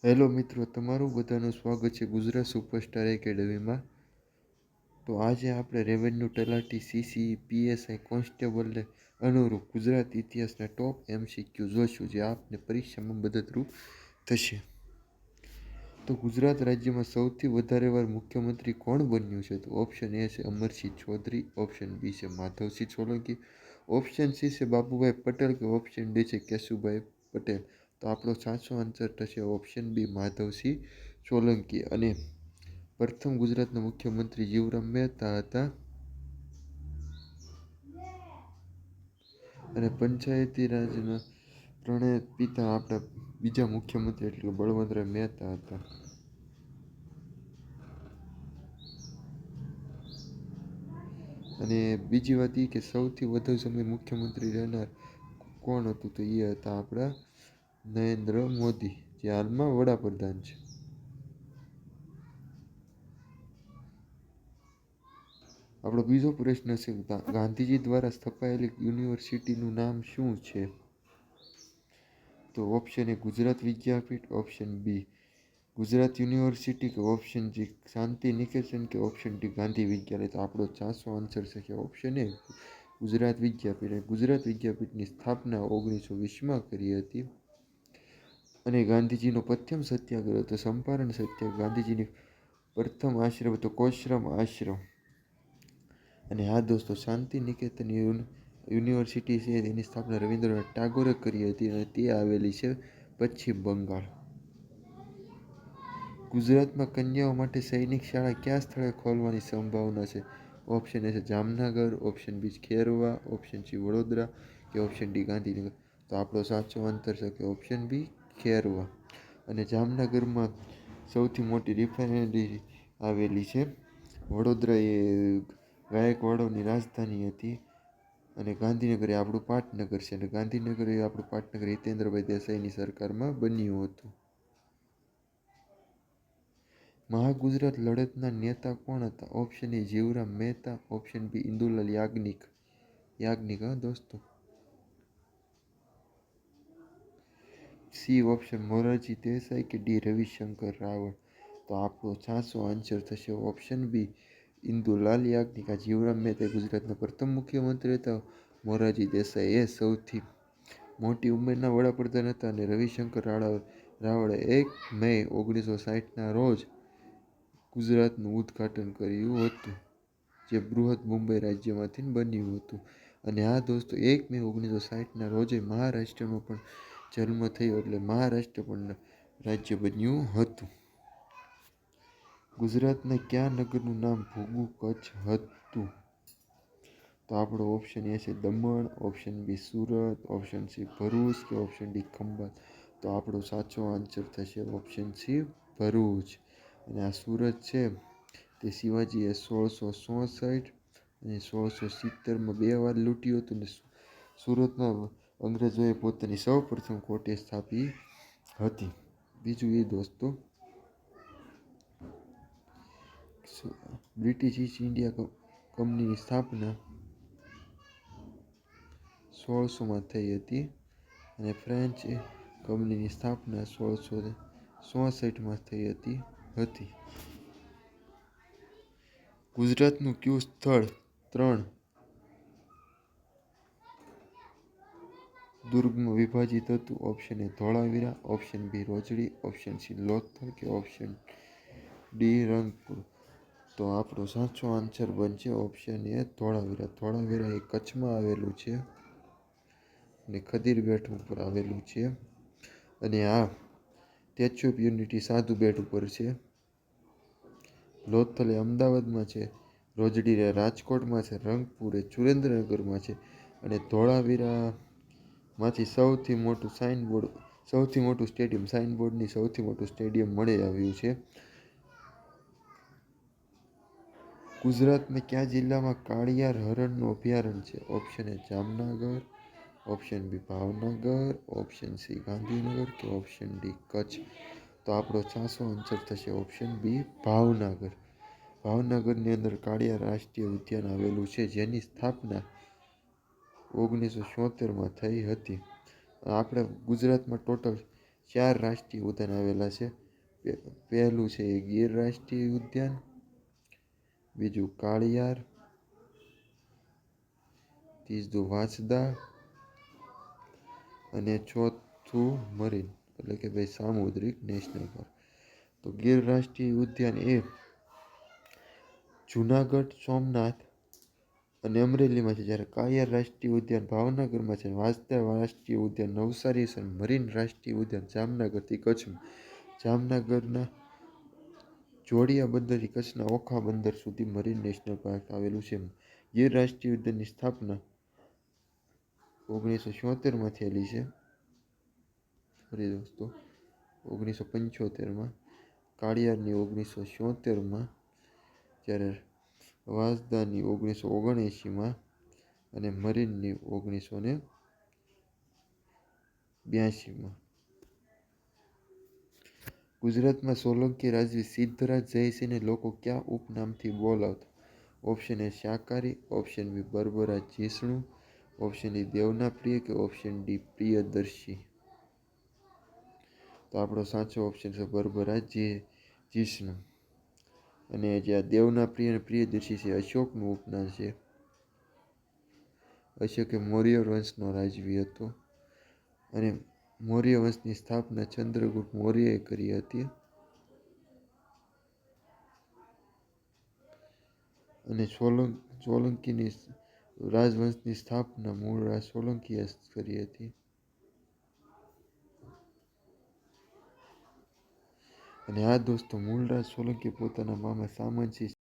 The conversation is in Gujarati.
હેલો મિત્રો, તમારું બધાનું સ્વાગત છે ગુજરાત સુપરસ્ટાર એકેડમીમાં. તો આજે આપણે રેવન્યુ તલાટી, સીસી, પીએસઆઈ કોન્સ્ટેબલને અનુરૂપ ગુજરાત ઇતિહાસના ટોપ MCQ જોઈશું, જે આપને પરીક્ષામાં મદદરૂપ થશે. તો ગુજરાત રાજ્યમાં સૌથી વધારે વાર મુખ્યમંત્રી કોણ બન્યું છે? તો ઓપ્શન એ છે અમરસિંહ ચૌધરી, ઓપ્શન બી છે માધવસિંહ સોલંકી, ઓપ્શન સી છે બાબુભાઈ પટેલ કે ઓપ્શન ડી છે કેશુભાઈ પટેલ. તો આપણો સાચો આન્સર થશે ઓપ્શન બી માધવસિંહ સોલંકી. અને પ્રથમ ગુજરાતના મુખ્યમંત્રી જીવરામ મહેતા હતા. અને પંચાયતી રાજના પ્રણેતા પિતા આપણા બીજા મુખ્યમંત્રી એટલે બળવંતરાય મહેતા હતા. અને બીજી વાત એ કે સૌથી વધુ સમય મુખ્યમંત્રી રહેનાર કોણ હતું? તો એ હતા આપણા નરેન્દ્ર મોદી, જે હાલમાં વડાપ્રધાન છે. આપણો બીજો પ્રશ્ન છે, ગાંધીજી દ્વારા સ્થપાયેલી યુનિવર્સિટીનું નામ શું છે? તો option A Gujarat Vidyapith, option B Gujarat university કે ઓપ્શન જી શાંતિ નિકેતન કે ઓપ્શન ડી ગાંધી વિદ્યાલય. તો આપણો સાચો આન્સર છે કે ઓપ્શન એ ગુજરાત વિદ્યાપીઠ. ગુજરાત વિદ્યાપીઠની સ્થાપના 1920માં કરી હતી. અને ગાંધીજીનો પ્રથમ સત્યાગ્રહ હતો ચંપારણ સત્યાગ્રહ. ગાંધીજીની પ્રથમ આશ્રમ હતો કોશ્રમ આશ્રમ. અને હા દોસ્તો, શાંતિ નિકેતન યુનિવર્સિટી છે તેની સ્થાપના રવિન્દ્રનાથ ટાગોરે કરી હતી અને તે આવેલી છે પશ્ચિમ બંગાળ. ગુજરાતમાં કન્યાઓ માટે સૈનિક શાળા કયા સ્થળે ખોલવાની સંભાવના છે? ઓપ્શન એ છે Jamnagar, option B Kherva, option C Vadodara કે ઓપ્શન ડી ગાંધીનગર. તો આપણો સાચો આન્સર છે કે ઓપ્શન બી ખેરવા. અને જામનગરમાં સૌથી મોટી રિફાઇનરી આવેલી છે. વડોદરા એ ગાયકવાડોની રાજધાની હતી. અને ગાંધીનગર એ આપણું પાટનગર છે. અને ગાંધીનગર એ આપણું પાટનગર હિતેન્દ્રભાઈ દેસાઈની સરકારમાં બન્યું હતું. મહાગુજરાત લડતના નેતા કોણ હતા? Option A Jivram Mehta, option B Indulal Yagnik. હા દોસ્તો. સી ઓપ્શન મોરારજી દેસાઈ કે ડી રવિશંકર રાવળ. તો આપણો સાચો આન્સર થશે ઓપ્શન બી ઇન્દુલાલ યાજ્ઞિક. જીવરામ મહેતા ગુજરાતના પ્રથમ મુખ્યમંત્રી હતા. મોરારજી દેસાઈ એ સૌથી મોટી ઉંમરના વડાપ્રધાન હતા. અને રવિશંકર રાવળે 1 મે 1960ના રોજ ગુજરાતનું ઉદ્ઘાટન કર્યું હતું, જે બૃહદ મુંબઈ રાજ્યમાંથી બન્યું હતું. અને આ દોસ્તો 1 મે 1960ના રોજે મહારાષ્ટ્રનો પણ જન્મ થયો, એટલે મહારાષ્ટ્ર પણ રાજ્ય બન્યું હતું. ગુજરાતના કયા નગરનું નામ ભોગુ કચ્છ હતું? તો આપણો ઓપ્શન એ છે Daman, option B Surat, option C Bharuch કે ઓપ્શન ડી ખંભાત. તો આપણો સાચો આન્સર થશે ઓપ્શન સી ભરૂચ. અને આ સુરત છે તે શિવાજીએ 1664 અને 1670માં 2 વાર લૂંટ્યું હતું. અને સુરતમાં અંગ્રેજોએ પોતાની સૌપ્રથમ કોટેજ સ્થાપી હતી. બીજું એ દોસ્તો, બ્રિટિશ ઈસ્ટ ઇન્ડિયા કંપનીની સ્થાપના 1600માં થઈ હતી. અને ફ્રેન્ચ કંપનીની સ્થાપના 1664માં થઈ હતી. ગુજરાતનું કયું સ્થળ 3 દુર્ગમાં વિભાજિત હતું? Option A Dholavira, option B Rojdi, option C Lothal કે ઓપ્શન ડી રંગપુર. તો આપણો સાચો આન્સર બનશે ઓપ્શન એ ધોળાવીરા. ધોળાવીરા એ કચ્છમાં આવેલું છે અને ખદીર બેટ ઉપર આવેલું છે. અને આ સ્ટેચ્યુ ઓફ યુનિટી સાધુ બેટ ઉપર છે. લોથલ એ અમદાવાદમાં છે, રોજડી એ રાજકોટમાં છે, રંગપુર એ સુરેન્દ્રનગરમાં છે. અને ધોળાવીરામાંથી સૌથી મોટું સ્ટેડિયમ મળી આવ્યું છે. ગુજરાતમાં કયા જિલ્લામાં કાળિયાર હરણનું અભયારણ્ય છે? Option A Jamnagar, option B Bhavnagar, option C Gandhinagar કે ઓપ્શન ડી કચ્છ. તો આપણો સાચો આન્સર થશે ઓપ્શન બી ભાવનગર. ભાવનગરની અંદર કાળિયાર રાષ્ટ્રીય ઉદ્યાન આવેલું છે, જેની સ્થાપના 1976માં થઈ હતી. આપણે ગુજરાતમાં ટોટલ 4 રાષ્ટ્રીય ઉદ્યાન આવેલા છે. પહેલું છે એ ગીર રાષ્ટ્રીય ઉદ્યાન, બીજું કાળિયાર, ત્રીજું વાંસદા અને ચોથું મરીન એટલે કે ભાઈ સામુદ્રિક નેશનલ પાર્ક. તો ગીર રાષ્ટ્રીય ઉદ્યાન એ જુનાગઢ, સોમનાથ અને અમરેલીમાં છે, જ્યારે કાળિયાર રાષ્ટ્રીય ઉદ્યાન ભાવનગરમાં છે, વાંસદા રાષ્ટ્રીય ઉદ્યાન નવસારી છે, મરીન રાષ્ટ્રીય ઉદ્યાન જામનગરથી કચ્છમાં. જામનગરના જોડિયા બંદરથી કચ્છના ઓખા બંદર સુધી મરીન નેશનલ પાર્ક આવેલું છે. ગીર રાષ્ટ્રીય ઉદ્યાનની સ્થાપના 1976માં થયેલી છે. સોરી દોસ્તો, 1975માં, કાળિયારની 1976માં, જ્યારે વાંસદાની 1979માં અને મરીનની 1982માં. ગુજરાતમાં સોલંકી રાજવી સિદ્ધરાજ જયસિંહને લોકો કયા ઉપનામથી બોલાવતા? ઓપ્શન એ શાકાહારી, option B બર્બરા Jishnu, option D દેવના પ્રિય કે ઓપ્શન ડી પ્રિયદર્શી. તો આપણો સાચો ઓપ્શન છે બર્બરા જીષ્ણુ. અને જે આ દેવના પ્રિય અને પ્રિયદર્શી છે અશોકનું ઉપનામ છે. અશોક એ મૌર્ય વંશનો રાજવી હતો અને મૌર્ય વંશની સ્થાપના ચંદ્રગુપ્ત મૌર્યએ કરી હતી. અને સોલંકીની રાજવંશની સ્થાપના મૂળરાજ સોલંકીએ કરી હતી. અને આ દોસ્તો મૂળરાજ સોલંકી પોતાના મામા સામંતસિંહ